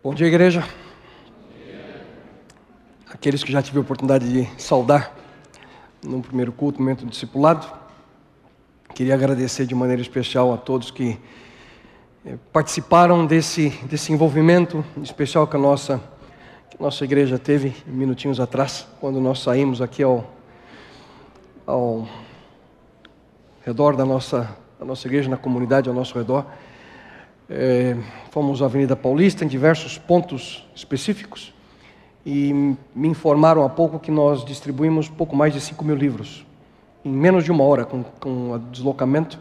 Bom dia, igreja. Aqueles que já tive a oportunidade de saudar no primeiro culto, momento do discipulado, queria agradecer de maneira especial a todos que participaram desse envolvimento especial que a nossa igreja teve minutinhos atrás, quando nós saímos aqui ao redor da nossa igreja, na comunidade ao nosso redor. Fomos à Avenida Paulista, em diversos pontos específicos, e me informaram há pouco que nós distribuímos pouco mais de 5.000 livros, em menos de uma hora, com o deslocamento.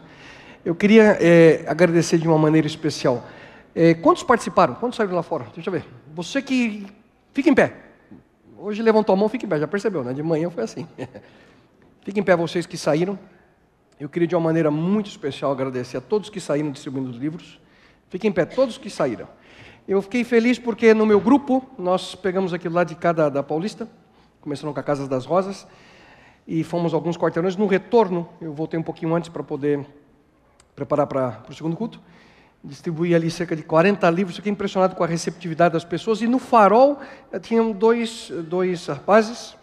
Eu queria agradecer de uma maneira especial. Quantos participaram? Quantos saíram lá fora? Deixa eu ver. Você que... Fica em pé. Hoje levantou a mão, fica em pé. Já percebeu, né? De manhã foi assim. Fica em pé vocês que saíram. Eu queria de uma maneira muito especial agradecer a todos que saíram distribuindo os livros. Fiquem em pé, todos que saíram. Eu fiquei feliz porque no meu grupo, nós pegamos aquilo lá de cada da Paulista, começando com a Casa das Rosas, e fomos alguns quarteirões. No retorno, eu voltei um pouquinho antes para poder preparar para o segundo culto. Distribuí ali cerca de 40 livros, fiquei impressionado com a receptividade das pessoas. E no farol, tinham dois rapazes,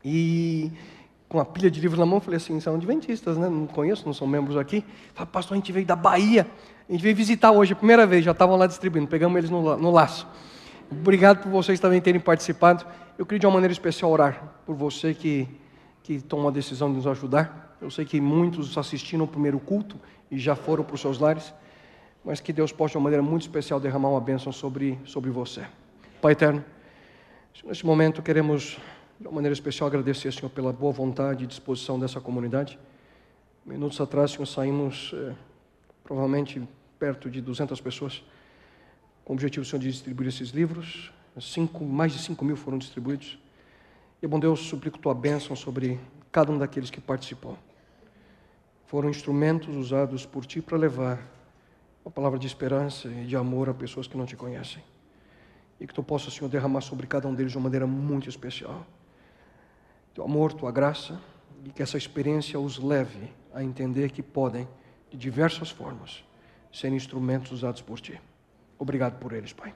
e com a pilha de livros na mão, falei assim, são adventistas, né? Não conheço, não são membros aqui. Falei, pastor, a gente veio da Bahia, a gente veio visitar hoje, a primeira vez, já estavam lá distribuindo, pegamos eles no laço. Obrigado por vocês também terem participado. Eu queria de uma maneira especial orar por você que tomou a decisão de nos ajudar. Eu sei que muitos assistiram ao primeiro culto e já foram para os seus lares, mas que Deus possa de uma maneira muito especial derramar uma bênção sobre você. Pai eterno, nesse momento queremos de uma maneira especial agradecer, Senhor, pela boa vontade e disposição dessa comunidade. Minutos atrás, Senhor, saímos provavelmente perto de 200 pessoas, com o objetivo, Senhor, de distribuir esses livros. Mais de 5.000 foram distribuídos. E, bom Deus, suplico Tua bênção sobre cada um daqueles que participou. Foram instrumentos usados por Ti para levar a palavra de esperança e de amor a pessoas que não Te conhecem. E que Tu possa, Senhor, derramar sobre cada um deles de uma maneira muito especial Teu amor, Tua graça, e que essa experiência os leve a entender que podem, de diversas formas, ser instrumentos usados por Ti. Obrigado por eles, Pai.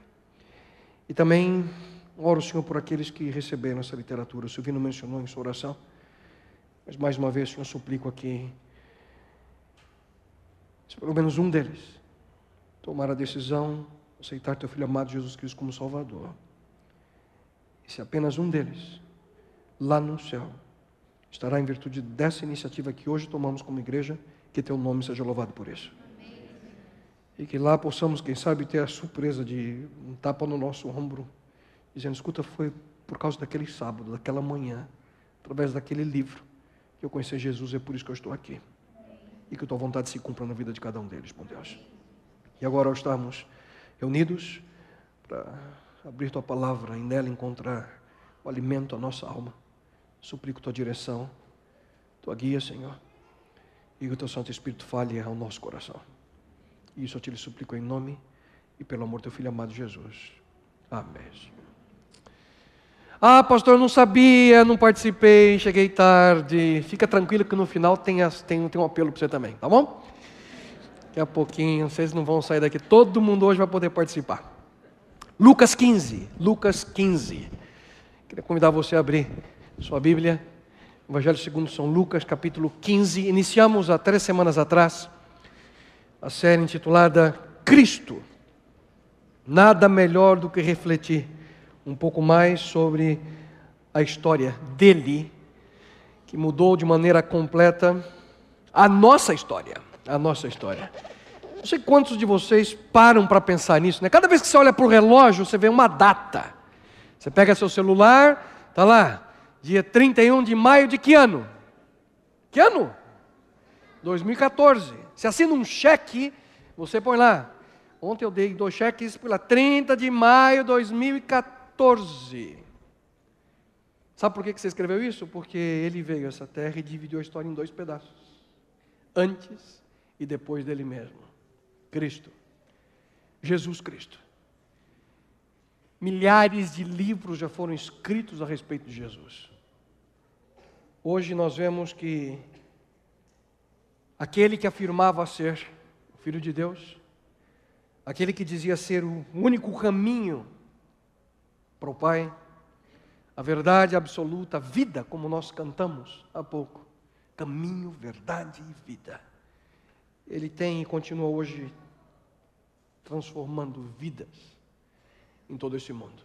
E também oro, Senhor, por aqueles que receberam essa literatura. O Silvino mencionou em sua oração, mas mais uma vez, Senhor, suplico aqui, se pelo menos um deles tomar a decisão de aceitar Teu Filho amado Jesus Cristo como Salvador, e se apenas um deles lá no céu estará em virtude dessa iniciativa que hoje tomamos como igreja, que Teu nome seja louvado por isso. Amém. E que lá possamos, quem sabe, ter a surpresa de um tapa no nosso ombro, dizendo, escuta, foi por causa daquele sábado, daquela manhã, através daquele livro, que eu conheci Jesus, é por isso que eu estou aqui. Amém. E que Tua vontade se cumpra na vida de cada um deles, bom Deus. E agora, ao estarmos reunidos para abrir Tua palavra e nela encontrar o alimento à nossa alma, suplico Tua direção, Tua guia, Senhor, e que o Teu Santo Espírito fale ao nosso coração. E isso eu Te suplico em nome e pelo amor do Teu Filho amado Jesus. Amém. Ah, pastor, eu não sabia, não participei, cheguei tarde. Fica tranquilo que no final tem um apelo para você também, tá bom? Daqui a pouquinho, vocês não vão sair daqui, todo mundo hoje vai poder participar. Lucas 15. Queria convidar você a abrir sua Bíblia, Evangelho segundo São Lucas, capítulo 15. Iniciamos há 3 semanas atrás a série intitulada Cristo. Nada melhor do que refletir um pouco mais sobre a história dele, que mudou de maneira completa a nossa história. Não sei quantos de vocês param para pensar nisso, né? Cada vez que você olha para o relógio, você vê uma data. Você pega seu celular, está lá, dia 31 de maio de que ano? Que ano? 2014. Você assina um cheque, você põe lá. Ontem eu dei 2 cheques, põe lá, 30 de maio de 2014. Sabe por que você escreveu isso? Porque ele veio a essa terra e dividiu a história em 2 pedaços. Antes e depois dele mesmo. Cristo. Jesus Cristo. Milhares de livros já foram escritos a respeito de Jesus. Hoje nós vemos que aquele que afirmava ser o Filho de Deus, aquele que dizia ser o único caminho para o Pai, a verdade absoluta, a vida, como nós cantamos há pouco, caminho, verdade e vida. Ele tem e continua hoje transformando vidas em todo esse mundo.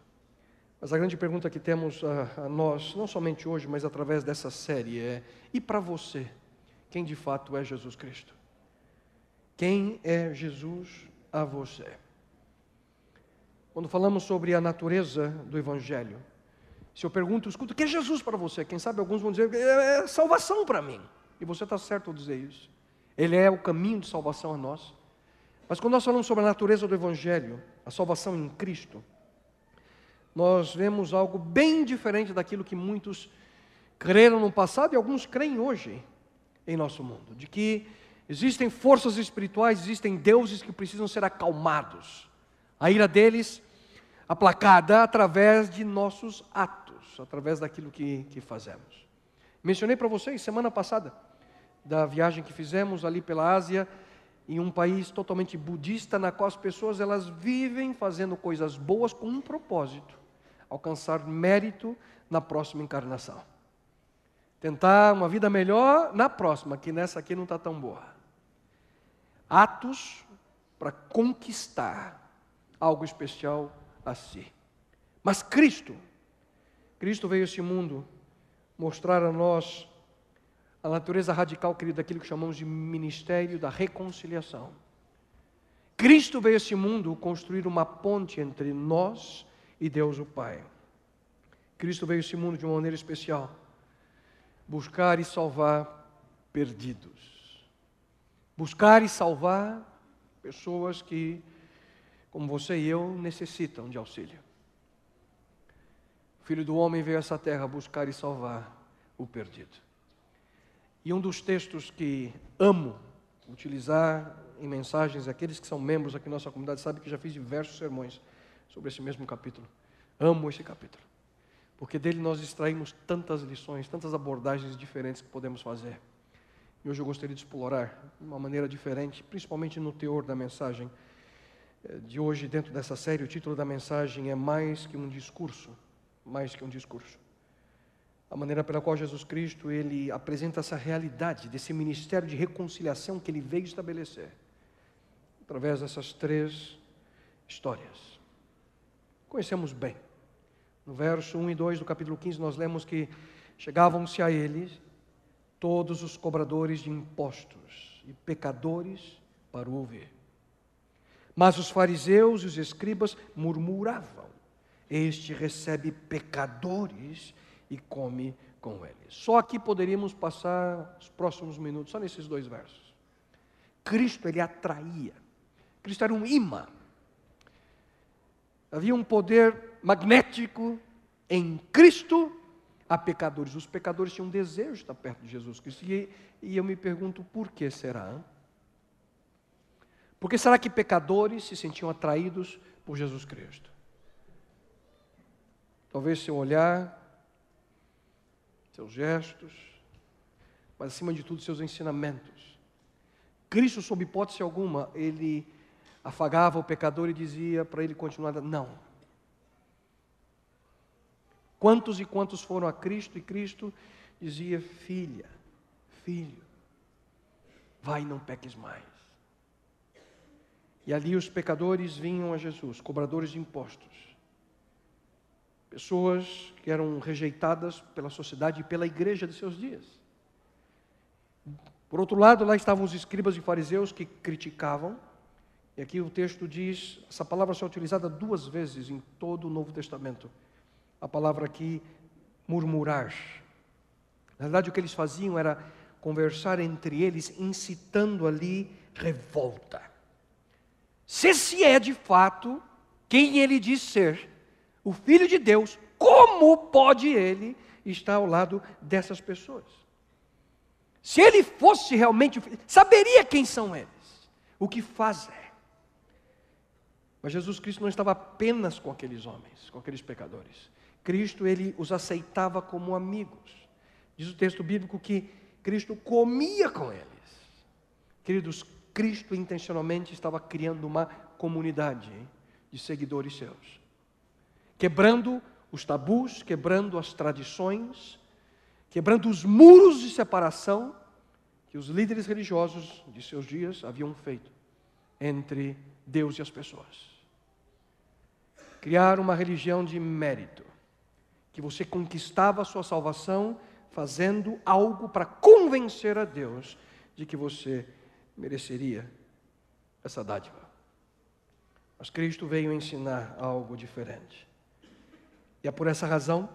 Mas a grande pergunta que temos a nós, não somente hoje, mas através dessa série é: e para você, quem de fato é Jesus Cristo? Quem é Jesus a você? Quando falamos sobre a natureza do Evangelho, se eu pergunto, escuta, o que é Jesus para você? Quem sabe alguns vão dizer, é salvação para mim. E você está certo ao dizer isso. Ele é o caminho de salvação a nós. Mas quando nós falamos sobre a natureza do Evangelho, a salvação em Cristo, nós vemos algo bem diferente daquilo que muitos creram no passado e alguns creem hoje em nosso mundo. De que existem forças espirituais, existem deuses que precisam ser acalmados. A ira deles aplacada através de nossos atos, através daquilo que fazemos. Mencionei para vocês semana passada da viagem que fizemos ali pela Ásia, em um país totalmente budista, na qual as pessoas elas vivem fazendo coisas boas com um propósito: alcançar mérito na próxima encarnação. Tentar uma vida melhor na próxima, que nessa aqui não está tão boa. Atos para conquistar algo especial a si. Mas Cristo veio a este mundo mostrar a nós a natureza radical, querido, daquilo que chamamos de ministério da reconciliação. Cristo veio a este mundo construir uma ponte entre nós e Deus o Pai. Cristo veio a este mundo de uma maneira especial, buscar e salvar perdidos. Buscar e salvar pessoas que, como você e eu, necessitam de auxílio. O Filho do Homem veio a essa terra buscar e salvar o perdido. E um dos textos que amo utilizar em mensagens, aqueles que são membros aqui da nossa comunidade sabem que já fiz diversos sermões sobre esse mesmo capítulo. Amo esse capítulo, porque dele nós extraímos tantas lições, tantas abordagens diferentes que podemos fazer. E hoje eu gostaria de explorar de uma maneira diferente, principalmente no teor da mensagem de hoje, dentro dessa série. O título da mensagem é mais que um discurso. Mais que um discurso. A maneira pela qual Jesus Cristo, Ele apresenta essa realidade, desse ministério de reconciliação que Ele veio estabelecer, através dessas 3 histórias. Conhecemos bem. No verso 1 e 2 do capítulo 15, nós lemos que chegavam-se a Ele todos os cobradores de impostos e pecadores para o ouvir. Mas os fariseus e os escribas murmuravam: este recebe pecadores e come com eles. Só aqui poderíamos passar os próximos minutos, só nesses 2 versos. Cristo, Ele atraía. Cristo era um imã. Havia um poder magnético em Cristo a pecadores. Os pecadores tinham um desejo de estar perto de Jesus Cristo. E eu me pergunto, por que será? Por que será que pecadores se sentiam atraídos por Jesus Cristo? Talvez seu olhar, seus gestos, mas acima de tudo seus ensinamentos. Cristo, sob hipótese alguma, Ele afagava o pecador e dizia para ele continuar, não. Quantos e quantos foram a Cristo e Cristo dizia: filha, filho, vai e não peques mais. E ali os pecadores vinham a Jesus, cobradores de impostos. Pessoas que eram rejeitadas pela sociedade e pela igreja de seus dias. Por outro lado, lá estavam os escribas e fariseus que criticavam. E aqui o texto diz, essa palavra só é utilizada 2 vezes em todo o Novo Testamento. A palavra aqui, murmurar. Na verdade, o que eles faziam era conversar entre eles, incitando ali revolta. Se esse é de fato quem ele diz ser, o Filho de Deus, como pode ele estar ao lado dessas pessoas? Se ele fosse realmente o Filho, saberia quem são eles, o que fazem. Mas Jesus Cristo não estava apenas com aqueles homens, com aqueles pecadores. Cristo, Ele os aceitava como amigos. Diz o texto bíblico que Cristo comia com eles. Queridos, Cristo intencionalmente estava criando uma comunidade de seguidores seus, quebrando os tabus, quebrando as tradições, quebrando os muros de separação que os líderes religiosos de seus dias haviam feito entre Deus e as pessoas. Criar uma religião de mérito, que você conquistava a sua salvação fazendo algo para convencer a Deus de que você mereceria essa dádiva. Mas Cristo veio ensinar algo diferente. E é por essa razão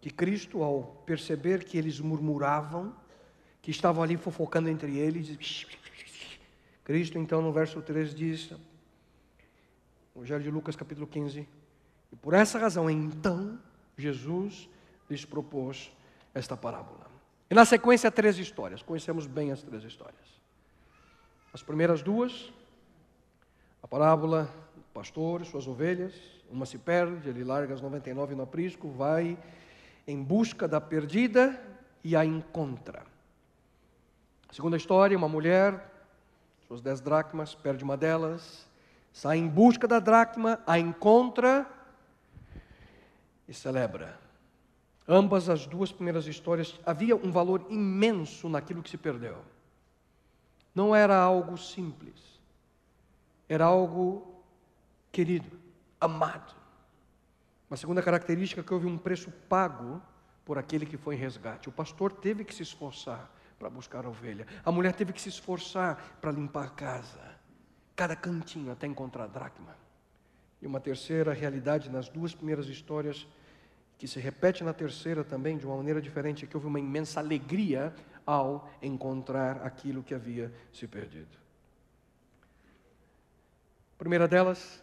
que Cristo, ao perceber que eles murmuravam, que estavam ali fofocando entre eles, Cristo então no verso 3 diz, no Evangelho de Lucas capítulo 15, e por essa razão então Jesus lhes propôs esta parábola. E na sequência 3 histórias, conhecemos bem as 3 histórias. As primeiras 2, a parábola do pastor e suas ovelhas, uma se perde, ele larga as 99 no aprisco, vai em busca da perdida e a encontra. A segunda história, uma mulher, suas 10 dracmas, perde uma delas, sai em busca da dracma, a encontra e celebra. Ambas as 2 primeiras histórias, havia um valor imenso naquilo que se perdeu. Não era algo simples, era algo querido, amado. Uma segunda característica é que houve um preço pago por aquele que foi em resgate. O pastor teve que se esforçar para buscar a ovelha. A mulher teve que se esforçar para limpar a casa, cada cantinho até encontrar a dracma. E uma terceira realidade nas 2 primeiras histórias, que se repete na terceira também de uma maneira diferente, é que houve uma imensa alegria ao encontrar aquilo que havia se perdido. A primeira delas,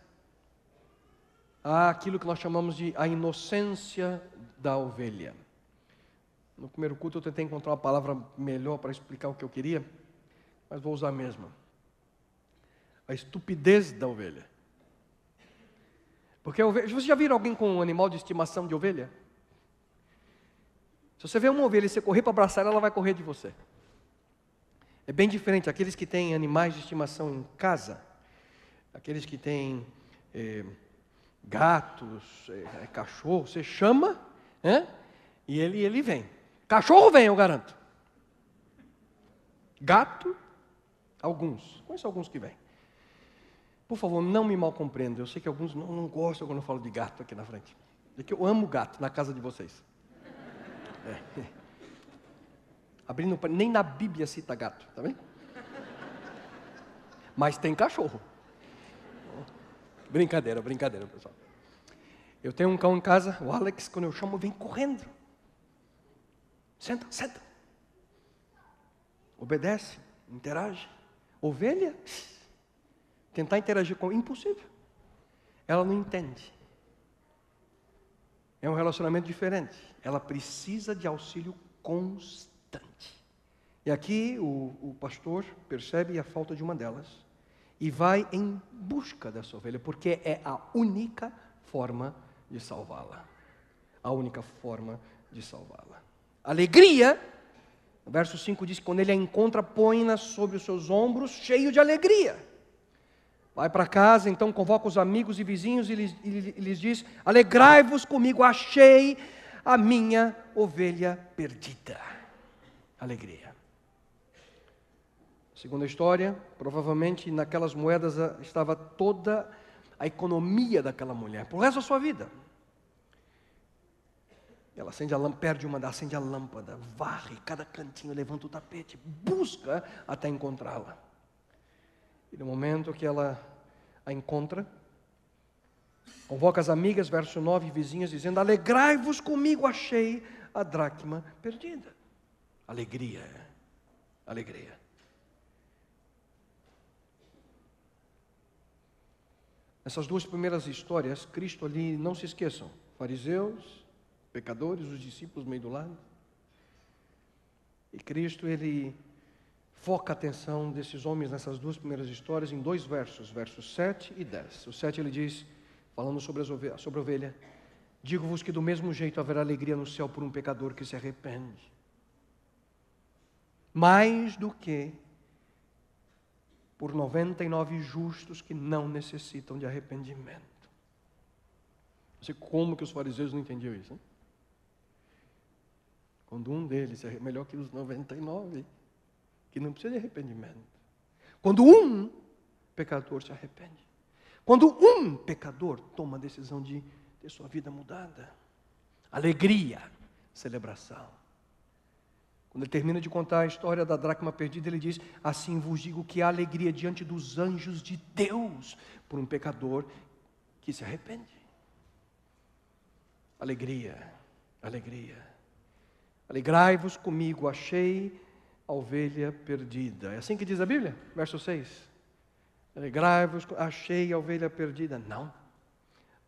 há aquilo que nós chamamos de a inocência da ovelha. No primeiro culto eu tentei encontrar uma palavra melhor para explicar o que eu queria, mas vou usar a mesma. A estupidez da ovelha. Porque a ovelha, vocês já viram alguém com um animal de estimação de ovelha? Se você vê uma ovelha e você correr para abraçar ela, ela vai correr de você. É bem diferente. Aqueles que têm animais de estimação em casa, aqueles que têm gatos, cachorro, você chama, e ele vem. Cachorro vem, eu garanto. Gato, alguns. Conheço alguns que vêm. Por favor, não me mal compreendam. Eu sei que alguns não gostam quando eu falo de gato aqui na frente. É que eu amo gato na casa de vocês. Abrindo, nem na Bíblia cita gato, tá vendo? Mas tem cachorro. Brincadeira, pessoal. Eu tenho um cão em casa, o Alex, quando eu chamo, vem correndo. Senta. Obedece, interage. Ovelha, tentar interagir com impossível. Ela não entende. É um relacionamento diferente. Ela precisa de auxílio constante. E aqui o pastor percebe a falta de uma delas e vai em busca dessa ovelha, porque é a única forma de salvá-la. A única forma de salvá-la. Alegria, o verso 5 diz que quando ele a encontra, põe-na sobre os seus ombros, cheio de alegria. Vai para casa, então convoca os amigos e vizinhos e lhes diz: alegrai-vos comigo, achei a minha ovelha perdida. Alegria. Segunda história, provavelmente naquelas moedas estava toda a economia daquela mulher, por resto da sua vida. Ela acende a lâmpada, perde uma, acende a lâmpada, varre cada cantinho, levanta o tapete, busca até encontrá-la. E no momento que ela a encontra, convoca as amigas, verso 9, vizinhas, dizendo: alegrai-vos comigo, achei a dracma perdida. Alegria, alegria. Essas 2 primeiras histórias, Cristo ali, não se esqueçam, fariseus, pecadores, os discípulos meio do lado. E Cristo, ele foca a atenção desses homens nessas 2 primeiras histórias em 2 versos, versos 7 e 10. O 7 ele diz, falando sobre a ovelha: digo-vos que do mesmo jeito haverá alegria no céu por um pecador que se arrepende, mais do que por 99 justos que não necessitam de arrependimento. Não sei como que os fariseus não entendiam isso, hein? Quando um deles é melhor que os 99, que não precisa de arrependimento. Quando um pecador se arrepende. Quando um pecador toma a decisão de ter sua vida mudada. Alegria, celebração. Quando ele termina de contar a história da dracma perdida, ele diz: assim vos digo que há alegria diante dos anjos de Deus por um pecador que se arrepende. Alegria, alegria. Alegrai-vos comigo, achei a ovelha perdida. É assim que diz a Bíblia, verso 6. Alegrai-vos, achei a ovelha perdida. Não,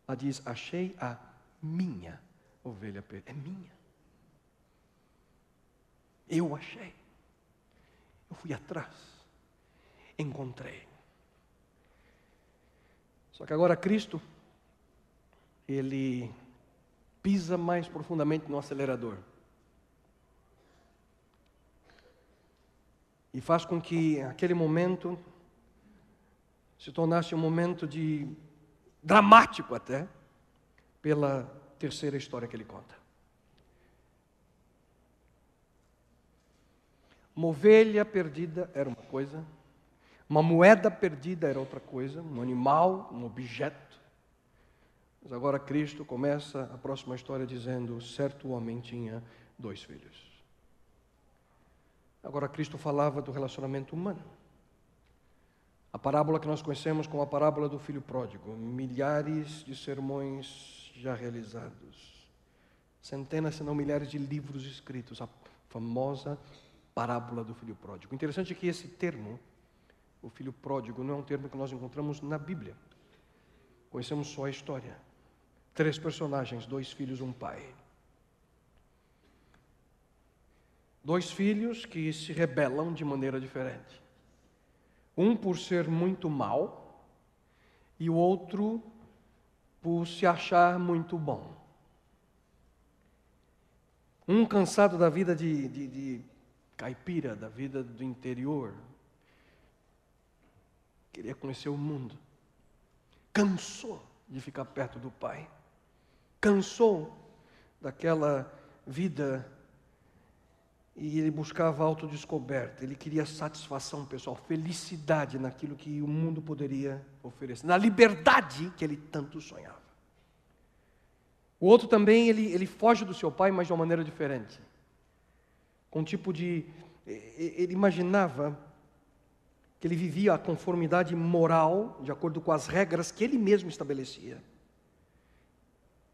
ela diz: achei a minha ovelha perdida. É minha. Eu achei. Eu fui atrás. Encontrei. Só que agora Cristo, Ele pisa mais profundamente no acelerador. E faz com que aquele momento se tornasse um momento dramático até, pela terceira história que ele conta. Uma ovelha perdida era uma coisa, uma moeda perdida era outra coisa, um animal, um objeto. Mas agora Cristo começa a próxima história dizendo: certo homem tinha 2 filhos. Agora Cristo falava do relacionamento humano. A parábola que nós conhecemos como a parábola do filho pródigo. Milhares de sermões já realizados. Centenas, se não milhares de livros escritos. A famosa parábola do filho pródigo. Interessante é que esse termo, o filho pródigo, não é um termo que nós encontramos na Bíblia. Conhecemos só a história. 3 personagens, 2 filhos, um pai. 2 filhos que se rebelam de maneira diferente. Um por ser muito mau e o outro por se achar muito bom. Um cansado da vida de caipira, da vida do interior. Queria conhecer o mundo. Cansou de ficar perto do pai. Cansou daquela vida e ele buscava autodescoberta. Ele queria satisfação pessoal, felicidade naquilo que o mundo poderia oferecer, na liberdade que ele tanto sonhava. O outro também, ele foge do seu pai, mas de uma maneira diferente. Com um tipo de... Ele imaginava que ele vivia a conformidade moral, de acordo com as regras que ele mesmo estabelecia.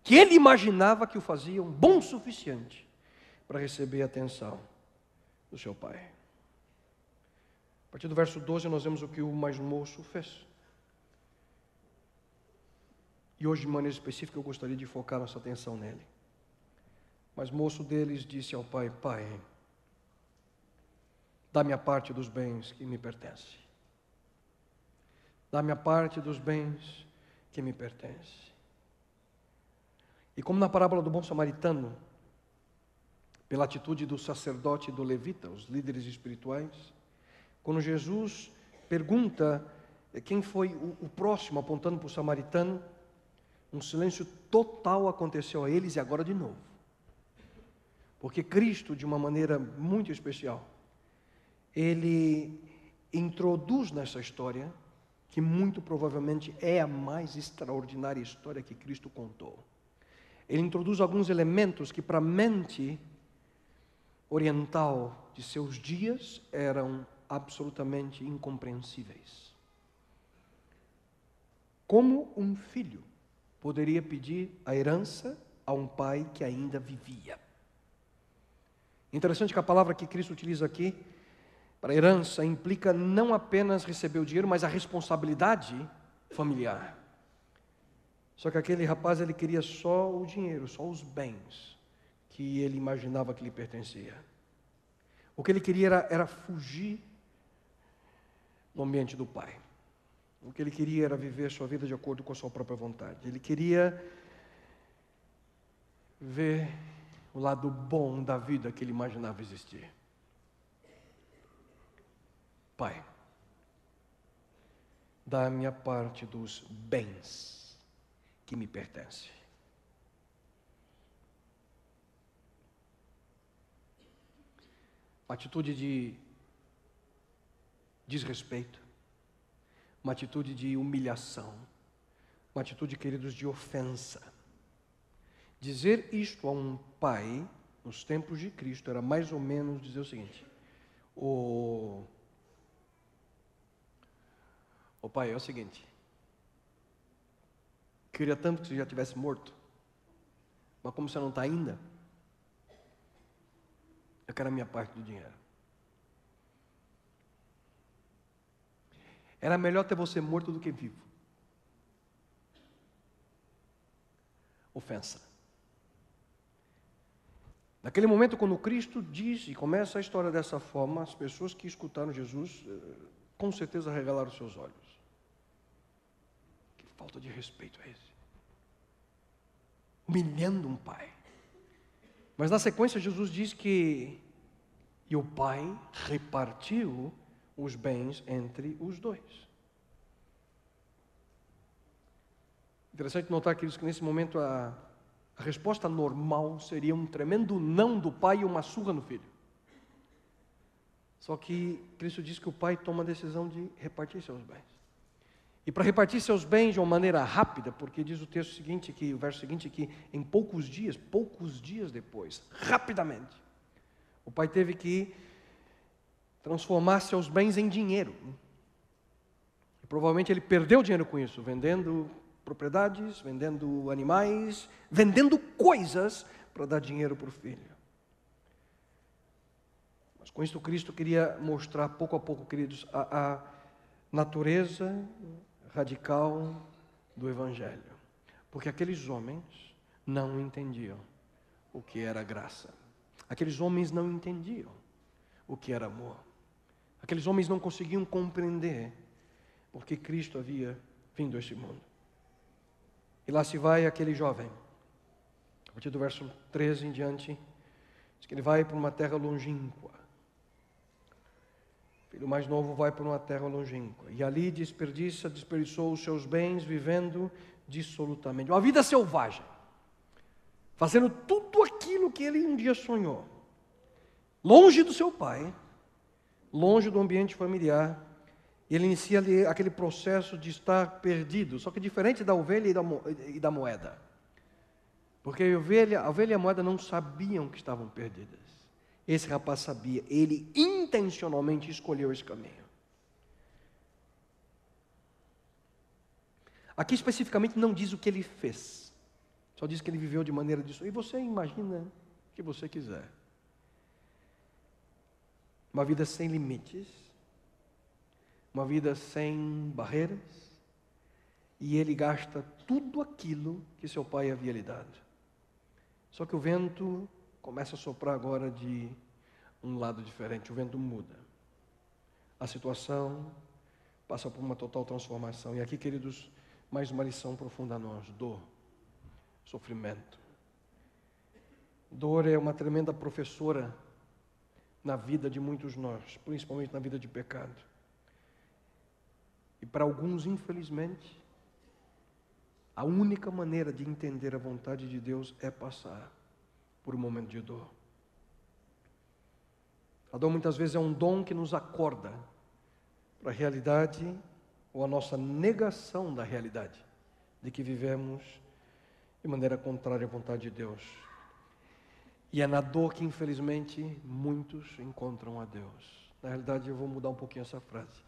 Que ele imaginava que o faziam bom o suficiente para receber a atenção do seu pai. A partir do verso 12 nós vemos o que o mais moço fez. E hoje, de maneira específica, eu gostaria de focar nossa atenção nele. Mas moço deles disse ao pai: pai, dá-me a parte dos bens que me pertence. Dá-me a parte dos bens que me pertence. E como na parábola do bom samaritano, pela atitude do sacerdote e do levita, os líderes espirituais, quando Jesus pergunta quem foi o próximo, apontando para o samaritano, um silêncio total aconteceu a eles e agora de novo. Porque Cristo, de uma maneira muito especial, Ele introduz nessa história, que muito provavelmente é a mais extraordinária história que Cristo contou. Ele introduz alguns elementos que para a mente oriental de seus dias eram absolutamente incompreensíveis. Como um filho poderia pedir a herança a um pai que ainda vivia? Interessante que a palavra que Cristo utiliza aqui para herança implica não apenas receber o dinheiro, mas a responsabilidade familiar. Só que aquele rapaz, ele queria só o dinheiro, só os bens que ele imaginava que lhe pertencia. O que ele queria era fugir do ambiente do pai. O que ele queria era viver sua vida de acordo com a sua própria vontade. Ele queria ver o lado bom da vida que ele imaginava existir. Pai, dá-me a parte dos bens que me pertencem. Uma atitude de desrespeito, uma atitude de humilhação, uma atitude, queridos, de ofensa. Dizer isto a um pai, nos tempos de Cristo, era mais ou menos dizer o seguinte: Ô pai, é o seguinte, queria tanto que você já tivesse morto, mas como você não está ainda, eu quero a minha parte do dinheiro. Era melhor ter você morto do que vivo. Ofensa. Naquele momento, quando Cristo diz e começa a história dessa forma, as pessoas que escutaram Jesus, com certeza regalaram seus olhos. Que falta de respeito é esse? Humilhando um pai. Mas na sequência Jesus diz que e o pai repartiu os bens entre os dois. Interessante notar, queridos, que nesse momento a resposta normal seria um tremendo não do pai e uma surra no filho. Só que Cristo diz que o pai toma a decisão de repartir seus bens. E para repartir seus bens de uma maneira rápida, porque diz o texto seguinte, que o verso seguinte, que em poucos dias depois, rapidamente, o pai teve que transformar seus bens em dinheiro. E provavelmente ele perdeu dinheiro com isso, vendendo propriedades, vendendo animais, vendendo coisas para dar dinheiro para o filho. Mas com isso Cristo queria mostrar pouco a pouco, queridos, a natureza radical do Evangelho. Porque aqueles homens não entendiam o que era graça. Aqueles homens não entendiam o que era amor. Aqueles homens não conseguiam compreender porque Cristo havia vindo a este mundo. E lá se vai aquele jovem, a partir do verso 13 em diante, diz que ele vai para uma terra longínqua. O filho mais novo vai para uma terra longínqua. E ali desperdiçou os seus bens, vivendo dissolutamente. Uma vida selvagem. Fazendo tudo aquilo que ele um dia sonhou. Longe do seu pai, longe do ambiente familiar. Ele inicia ali aquele processo de estar perdido, só que diferente da ovelha e da moeda. Porque a ovelha e a moeda não sabiam que estavam perdidas. Esse rapaz sabia, ele intencionalmente escolheu esse caminho. Aqui especificamente não diz o que ele fez, só diz que ele viveu de maneira disso. E você imagina o que você quiser. Uma vida sem limites, uma vida sem barreiras, e ele gasta tudo aquilo que seu pai havia lhe dado. Só que o vento começa a soprar agora de um lado diferente, o vento muda. A situação passa por uma total transformação. E aqui, queridos, mais uma lição profunda a nós: dor, sofrimento. Dor é uma tremenda professora na vida de muitos de nós, principalmente na vida de pecado. E para alguns, infelizmente, a única maneira de entender a vontade de Deus é passar por um momento de dor. A dor muitas vezes é um dom que nos acorda para a realidade ou a nossa negação da realidade, de que vivemos de maneira contrária à vontade de Deus. E é na dor que, infelizmente, muitos encontram a Deus. Na realidade, eu vou mudar um pouquinho essa frase.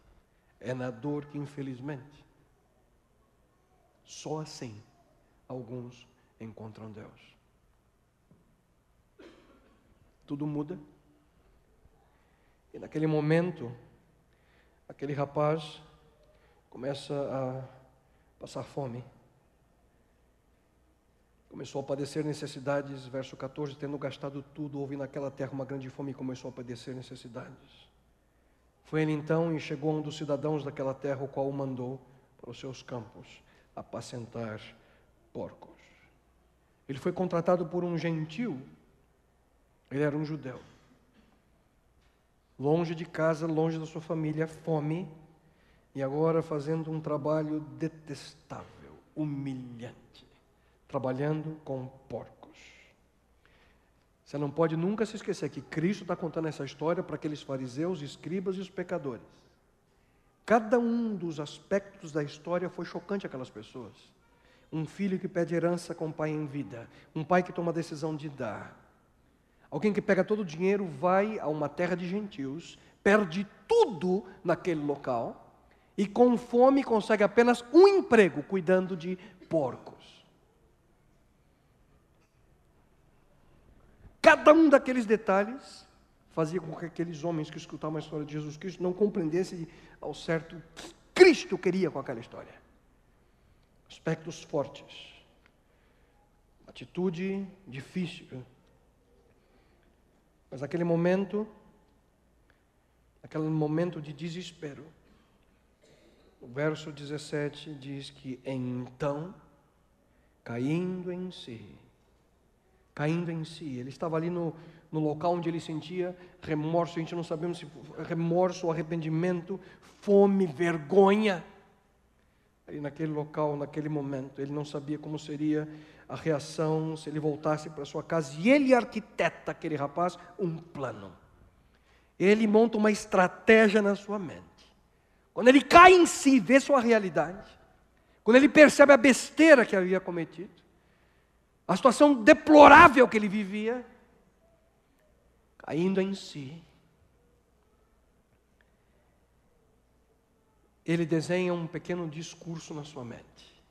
É na dor que, infelizmente, só assim alguns encontram Deus. Tudo muda. E naquele momento, aquele rapaz começa a passar fome. Começou a padecer necessidades, verso 14, tendo gastado tudo, houve naquela terra uma grande fome e começou a padecer necessidades. Foi ele então e chegou a um dos cidadãos daquela terra, o qual o mandou para os seus campos apacentar porcos. Ele foi contratado por um gentil, ele era um judeu. Longe de casa, longe da sua família, fome, E agora fazendo um trabalho detestável, humilhante, trabalhando com porcos. Você não pode nunca se esquecer que Cristo está contando essa história para aqueles fariseus, escribas e os pecadores. Cada um dos aspectos da história foi chocante àquelas pessoas. Um filho que pede herança com o pai em vida, um pai que toma a decisão de dar, alguém que pega todo o dinheiro, vai a uma terra de gentios, perde tudo naquele local e com fome consegue apenas um emprego cuidando de porcos. Cada um daqueles detalhes fazia com que aqueles homens que escutavam a história de Jesus Cristo não compreendessem ao certo o que Cristo queria com aquela história. Aspectos fortes, atitude difícil. Mas naquele momento de desespero, o verso 17 diz que então, caindo em si, ele estava ali no local onde ele sentia remorso. A gente não sabemos se remorso, arrependimento, fome, vergonha. Aí naquele local, naquele momento, ele não sabia como seria a reação se ele voltasse para sua casa. E ele arquiteta, aquele rapaz, um plano. Ele monta uma estratégia na sua mente. Quando ele cai em si, vê sua realidade, quando ele percebe a besteira que havia cometido, a situação deplorável que ele vivia, caindo em si, ele desenha um pequeno discurso na sua mente.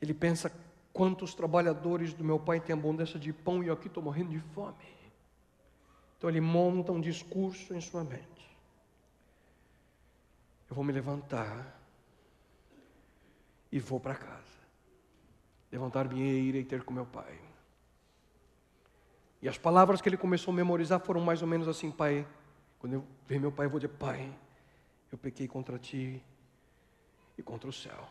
Ele pensa: quantos trabalhadores do meu pai têm abundância de pão e eu aqui estou morrendo de fome. Então ele monta um discurso em sua mente. Eu vou me levantar e vou para casa, levantar minha ira e ter com meu pai. E as palavras que ele começou a memorizar foram mais ou menos assim: pai, quando eu ver meu pai, eu vou dizer: pai, eu pequei contra ti e contra o céu.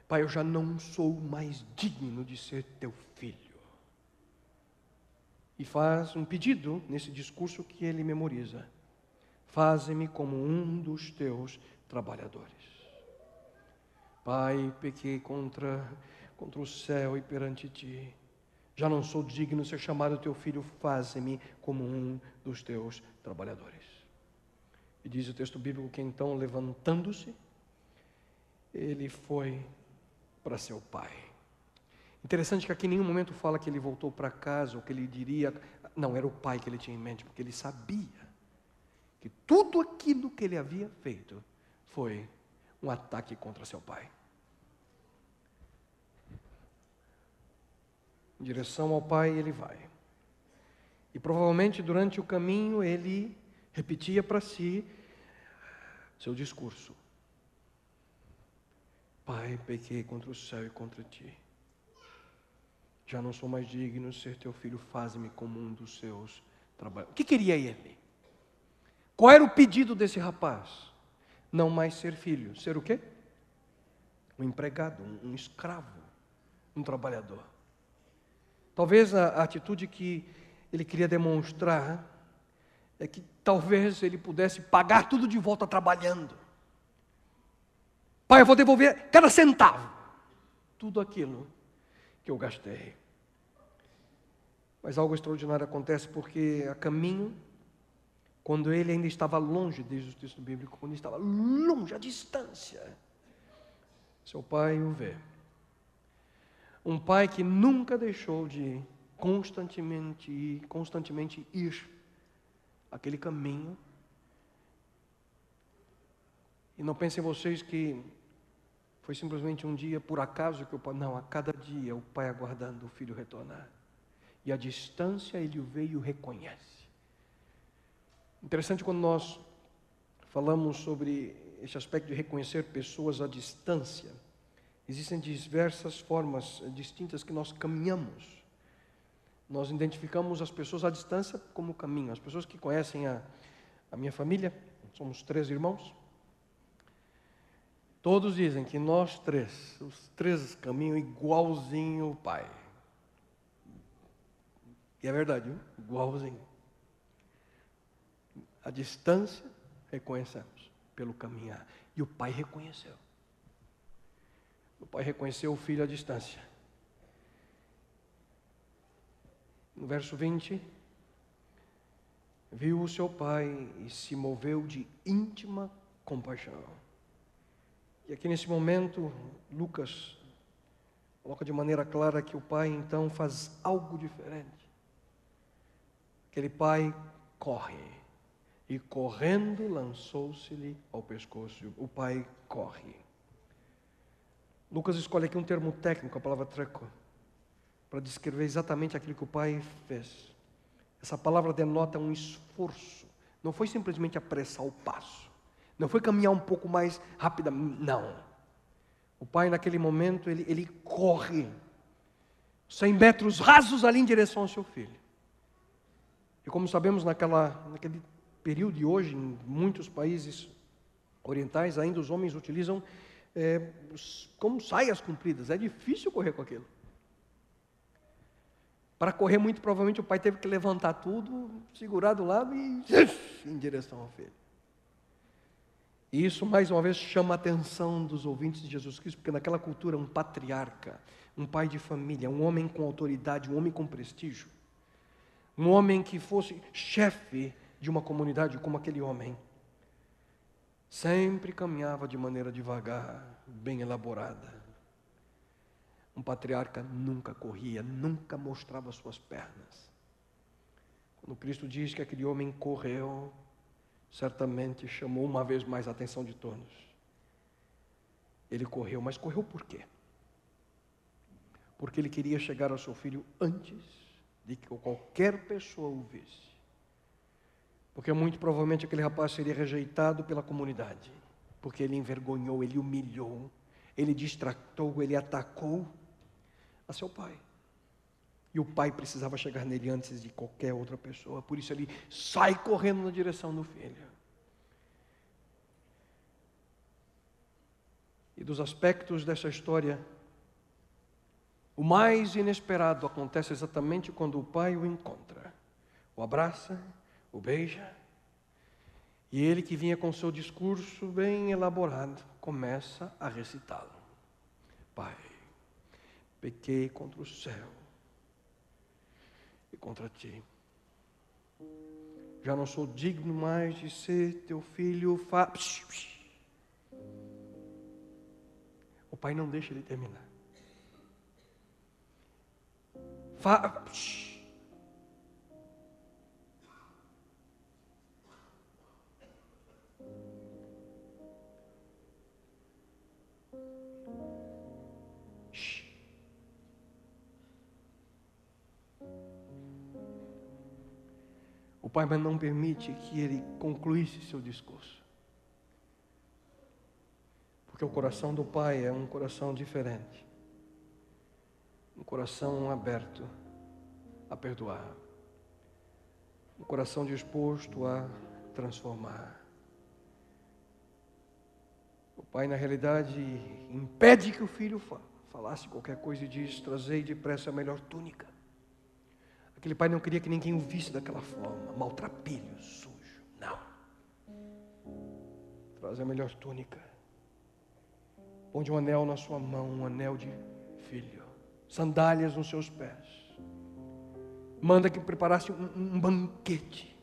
Pai, eu já não sou mais digno de ser teu filho. E faz um pedido nesse discurso que ele memoriza: faze-me como um dos teus trabalhadores. Pai, pequei contra o céu e perante ti. Já não sou digno de ser chamado teu filho, faze-me como um dos teus trabalhadores. E diz o texto bíblico que então, levantando-se, ele foi para seu pai. Interessante que aqui em nenhum momento fala que ele voltou para casa, ou que ele diria, não, era o pai que ele tinha em mente, porque ele sabia que tudo aquilo que ele havia feito foi um ataque contra seu pai. Em direção ao pai ele vai. E provavelmente durante o caminho ele repetia para si seu discurso: pai, pequei contra o céu e contra ti. Já não sou mais digno de ser teu filho, faze-me como um dos seus trabalhadores. O que queria ele? Qual era o pedido desse rapaz? Não mais ser filho. Ser o quê? Um empregado, um escravo, um trabalhador. Talvez a atitude que ele queria demonstrar é que talvez ele pudesse pagar tudo de volta trabalhando. Pai, eu vou devolver cada centavo, tudo aquilo que eu gastei. Mas algo extraordinário acontece, porque a caminho, quando ele ainda estava longe, diz o texto bíblico, quando ele estava longe, à distância, seu pai o vê. Um pai que nunca deixou de constantemente ir aquele caminho. E não pensem vocês que foi simplesmente um dia por acaso que o pai... Não, a cada dia o pai aguardando o filho retornar. E à distância ele o vê e o reconhece. Interessante quando nós falamos sobre esse aspecto de reconhecer pessoas à distância. Existem diversas formas distintas que nós caminhamos. Nós identificamos as pessoas à distância como caminho. As pessoas que conhecem a minha família, somos 3 irmãos, todos dizem que nós os três caminham igualzinho o pai. E é verdade, viu? Igualzinho. à distância, reconhecemos pelo caminhar. E o pai reconheceu. O pai reconheceu o filho à distância. No verso 20, viu o seu pai e se moveu de íntima compaixão. E aqui nesse momento, Lucas coloca de maneira clara que o pai então faz algo diferente. Aquele pai corre, e correndo lançou-se-lhe ao pescoço. O pai corre. Lucas escolhe aqui um termo técnico, a palavra treco, para descrever exatamente aquilo que o pai fez. Essa palavra denota um esforço. Não foi simplesmente apressar o passo. Não foi caminhar um pouco mais rapidamente. Não. O pai naquele momento, ele corre 100 metros rasos ali em direção ao seu filho. E como sabemos naquele período de hoje, em muitos países orientais, ainda os homens utilizam como saias compridas. É difícil correr com aquilo. Para correr, muito provavelmente, o pai teve que levantar tudo, segurar do lado e em direção ao filho. E isso, mais uma vez, chama a atenção dos ouvintes de Jesus Cristo, porque naquela cultura, um patriarca, um pai de família, um homem com autoridade, um homem com prestígio, um homem que fosse chefe de uma comunidade como aquele homem, sempre caminhava de maneira devagar, bem elaborada. Um patriarca nunca corria, nunca mostrava suas pernas. Quando Cristo diz que aquele homem correu, certamente chamou uma vez mais a atenção de todos. Ele correu, mas correu por quê? Porque ele queria chegar ao seu filho antes de que qualquer pessoa o visse. Porque muito provavelmente aquele rapaz seria rejeitado pela comunidade, porque ele envergonhou, ele humilhou, ele distratou, ele atacou a seu pai. E o pai precisava chegar nele antes de qualquer outra pessoa. Por isso ele sai correndo na direção do filho. E dos aspectos dessa história, o mais inesperado acontece exatamente quando o pai o encontra. O abraça, o beija. E ele, que vinha com seu discurso bem elaborado, começa a recitá-lo. Pai, pequei contra o céu e contra ti. Já não sou digno mais de ser teu filho. O pai não deixa ele terminar. O pai não permite que ele concluísse seu discurso. Porque o coração do pai é um coração diferente. Um coração aberto a perdoar. Um coração disposto a transformar. O pai, na realidade, impede que o filho falasse qualquer coisa e diz: trazei depressa a melhor túnica. Aquele pai não queria que ninguém o visse daquela forma, maltrapilho, sujo. Não. Traz a melhor túnica. Põe um anel na sua mão, um anel de filho. Sandálias nos seus pés. Manda que preparasse um banquete.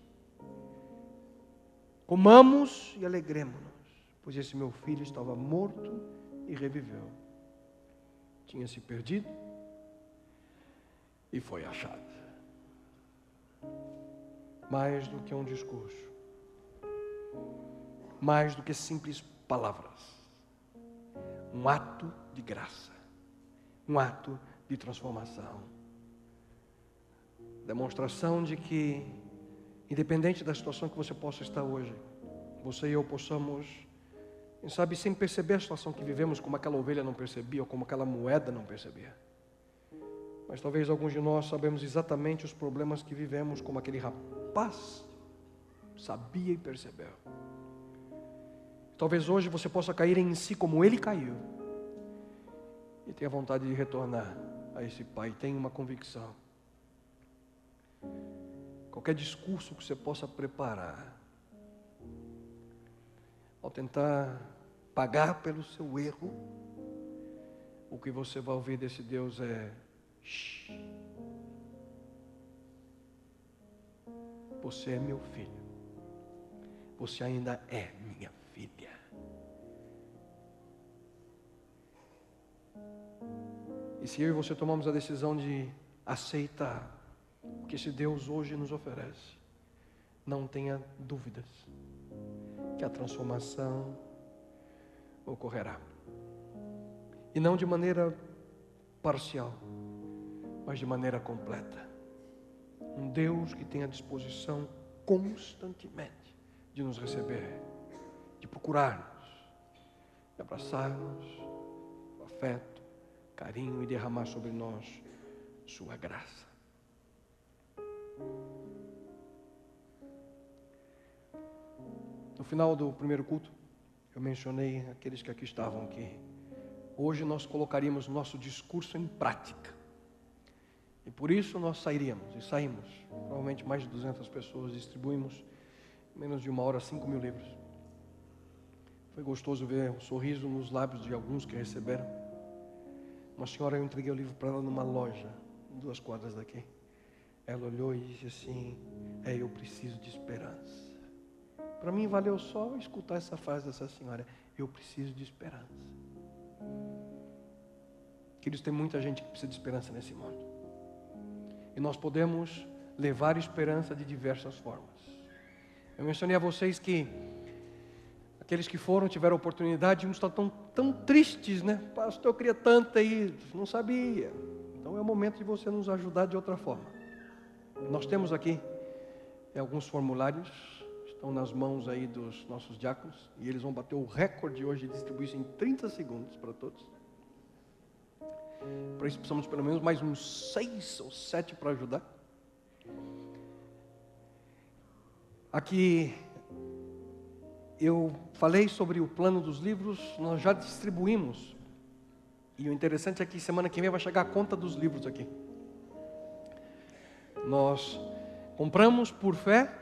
Comamos e alegremos-nos, pois esse meu filho estava morto e reviveu. Tinha se perdido e foi achado. Mais do que um discurso, mais do que simples palavras, um ato de graça, um ato de transformação, demonstração de que, independente da situação que você possa estar hoje, você e eu possamos, quem sabe, sem perceber a situação que vivemos, como aquela ovelha não percebia, ou como aquela moeda não percebia. Mas talvez alguns de nós sabemos exatamente os problemas que vivemos, como aquele rapaz sabia e percebeu. Talvez hoje você possa cair em si como ele caiu e tenha vontade de retornar a esse pai. Tenha uma convicção. Qualquer discurso que você possa preparar ao tentar pagar pelo seu erro, o que você vai ouvir desse Deus é: shh, você é meu filho, você ainda é minha filha. E se eu e você tomamos a decisão de aceitar o que esse Deus hoje nos oferece, não tenha dúvidas que a transformação ocorrerá. E não de maneira parcial, mas de maneira completa. Um Deus que tem a disposição constantemente de nos receber, de procurar-nos, de abraçar-nos com afeto, carinho e derramar sobre nós sua graça. No final do primeiro culto, eu mencionei aqueles que aqui estavam, que hoje nós colocaríamos nosso discurso em prática. E por isso nós sairíamos, e saímos, provavelmente mais de 200 pessoas, distribuímos em menos de uma hora 5.000 livros. Foi gostoso ver o sorriso nos lábios de alguns que receberam. Uma senhora, eu entreguei o livro para ela numa loja, 2 quadras daqui. Ela olhou e disse assim: eu preciso de esperança. Para mim valeu só escutar essa frase dessa senhora: eu preciso de esperança. Queridos, tem muita gente que precisa de esperança nesse mundo. E nós podemos levar esperança de diversas formas. Eu mencionei a vocês que aqueles que foram, tiveram a oportunidade, uns estão tão tristes, né? Pastor, eu queria tanto ter ido, não sabia. Então é o momento de você nos ajudar de outra forma. Nós temos aqui alguns formulários, estão nas mãos aí dos nossos diáconos, e eles vão bater o recorde hoje de distribuir isso em 30 segundos para todos. Para isso precisamos pelo menos mais uns 6 ou 7 para ajudar. Aqui eu falei sobre o plano dos livros, nós já distribuímos. E o interessante é que semana que vem vai chegar a conta dos livros aqui. Nós compramos por fé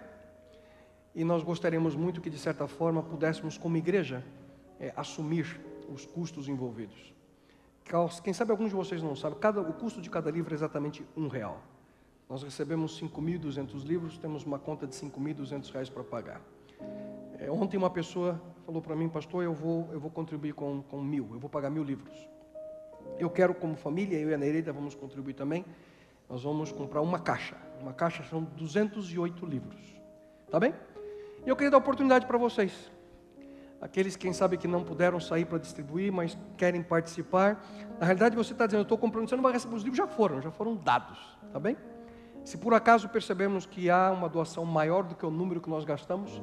e nós gostaríamos muito que, de certa forma, pudéssemos, como igreja, assumir os custos envolvidos. Quem sabe alguns de vocês não sabem, o custo de cada livro é exatamente R$1. Nós recebemos 5.200 livros, temos uma conta de R$5.200 para pagar. Ontem uma pessoa falou para mim: pastor, eu vou contribuir com 1.000, eu vou pagar 1.000 livros. Eu quero, como família, eu e a Nereida vamos contribuir também. Nós vamos comprar uma caixa são 208 livros, tá bem? E eu queria dar oportunidade para vocês, aqueles quem sabe que não puderam sair para distribuir, mas querem participar. Na realidade você está dizendo: eu estou comprando, você não vai receber, os livros já foram dados, tá bem? Se por acaso percebemos que há uma doação maior do que o número que nós gastamos,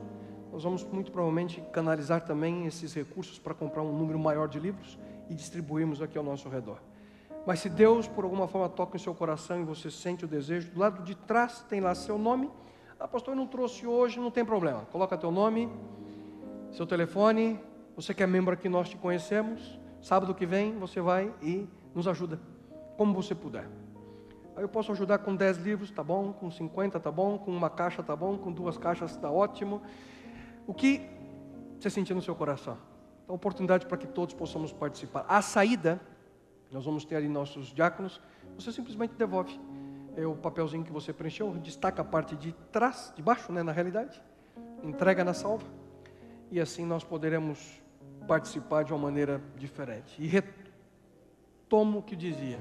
nós vamos muito provavelmente canalizar também esses recursos para comprar um número maior de livros e distribuirmos aqui ao nosso redor. Mas se Deus por alguma forma toca em seu coração e você sente o desejo, do lado de trás tem lá seu nome. Pastor, eu não trouxe hoje, não tem problema, coloca teu nome, seu telefone, você que é membro aqui, nós te conhecemos, sábado que vem você vai e nos ajuda, como você puder. Aí eu posso ajudar com 10 livros, tá bom, com 50 tá bom, com uma caixa tá bom, com 2 caixas tá ótimo. O que você sentir no seu coração? Então, oportunidade para que todos possamos participar. A saída, nós vamos ter ali nossos diáconos, você simplesmente devolve o papelzinho que você preencheu, destaca a parte de trás, de baixo, né, na realidade, entrega na salva, e assim nós poderemos participar de uma maneira diferente. E retomo o que dizia: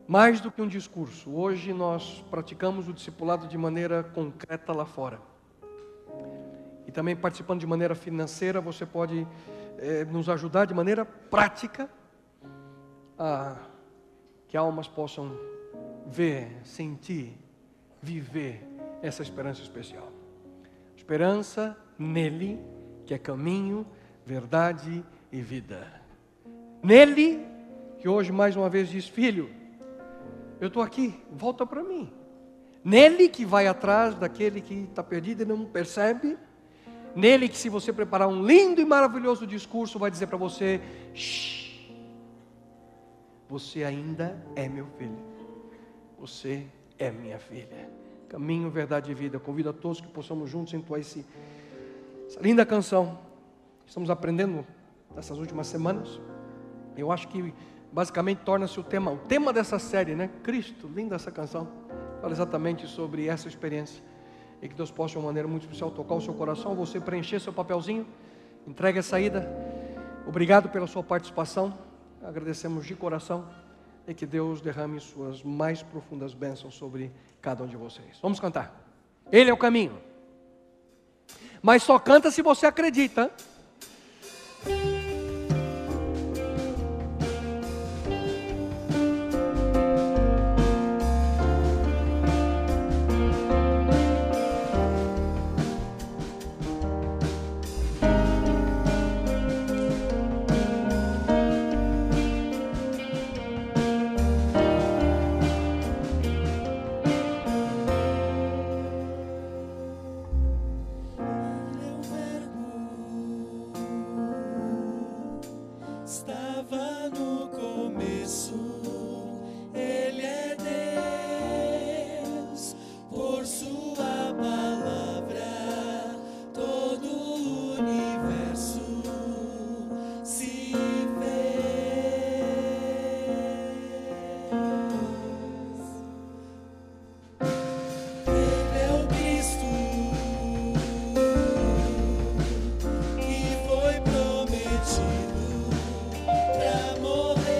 mais do que um discurso, hoje nós praticamos o discipulado de maneira concreta lá fora. E também participando de maneira financeira, você pode nos ajudar de maneira prática a que almas possam ver, sentir, viver essa esperança especial. Esperança nele, que é caminho, verdade e vida. Nele, que hoje mais uma vez diz: filho, eu estou aqui, volta para mim. Nele, que vai atrás daquele que está perdido e não percebe. Nele, que se você preparar um lindo e maravilhoso discurso, vai dizer para você: shh, você ainda é meu filho, você é minha filha. Caminho, verdade e vida. Convido a todos que possamos juntos entoar Essa linda canção, estamos aprendendo nessas últimas semanas. Eu acho que basicamente torna-se o tema dessa série, né? Cristo, linda essa canção. Fala exatamente sobre essa experiência. E que Deus possa de uma maneira muito especial tocar o seu coração, você preencher seu papelzinho, entregue a saída. Obrigado pela sua participação, agradecemos de coração. E que Deus derrame suas mais profundas bênçãos sobre cada um de vocês. Vamos cantar. Ele é o caminho. Mas só canta se você acredita. Estava no começo, Ele é Deus, por Sua palavra, todo o universo se fez. Ele é o Cristo que foi prometido pra morrer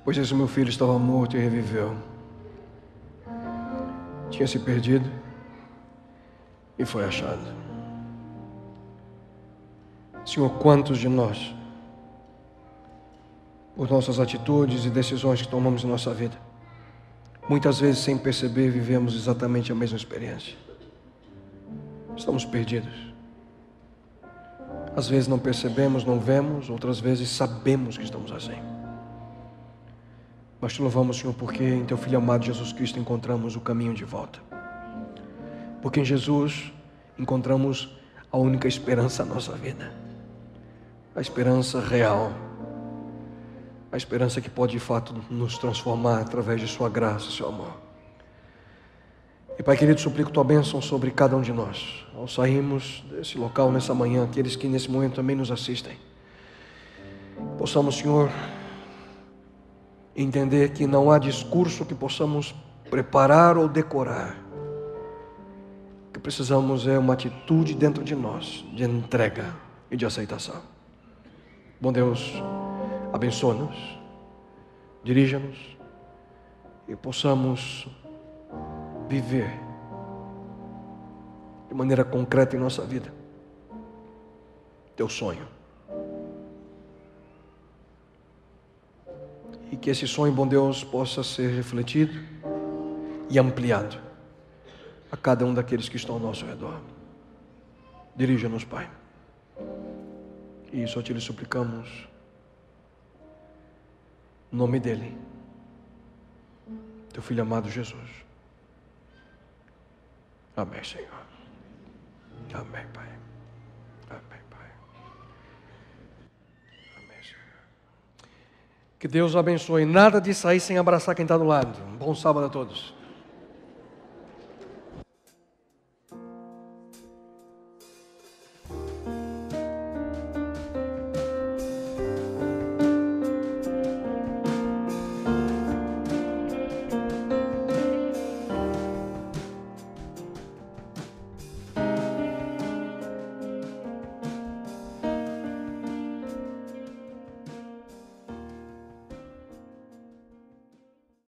pois esse meu filho estava morto e reviveu. Tinha se perdido e foi achado. Senhor, quantos de nós, por nossas atitudes e decisões que tomamos em nossa vida, muitas vezes sem perceber, vivemos exatamente a mesma experiência. Estamos perdidos. Às vezes não percebemos, não vemos, outras vezes sabemos que estamos assim. Mas te louvamos, Senhor, porque em Teu Filho amado Jesus Cristo encontramos o caminho de volta. Porque em Jesus encontramos a única esperança da nossa vida. A esperança real. A esperança que pode de fato nos transformar através de Sua graça e Seu amor. E Pai querido, suplico Tua bênção sobre cada um de nós. Ao sairmos desse local nessa manhã, aqueles que nesse momento também nos assistem, possamos, Senhor, entender que não há discurso que possamos preparar ou decorar. O que precisamos é uma atitude dentro de nós, de entrega e de aceitação. Bom Deus, abençoa-nos, dirija-nos e possamos viver de maneira concreta em nossa vida Teu sonho. E que esse sonho, bom Deus, possa ser refletido e ampliado a cada um daqueles que estão ao nosso redor. Dirija-nos, Pai. E isso te lhe suplicamos, no nome dEle, Teu Filho amado Jesus. Amém, Senhor. Amém, Pai. Amém, Pai. Amém, Senhor. Que Deus abençoe. Nada de sair sem abraçar quem está do lado. Um bom sábado a todos.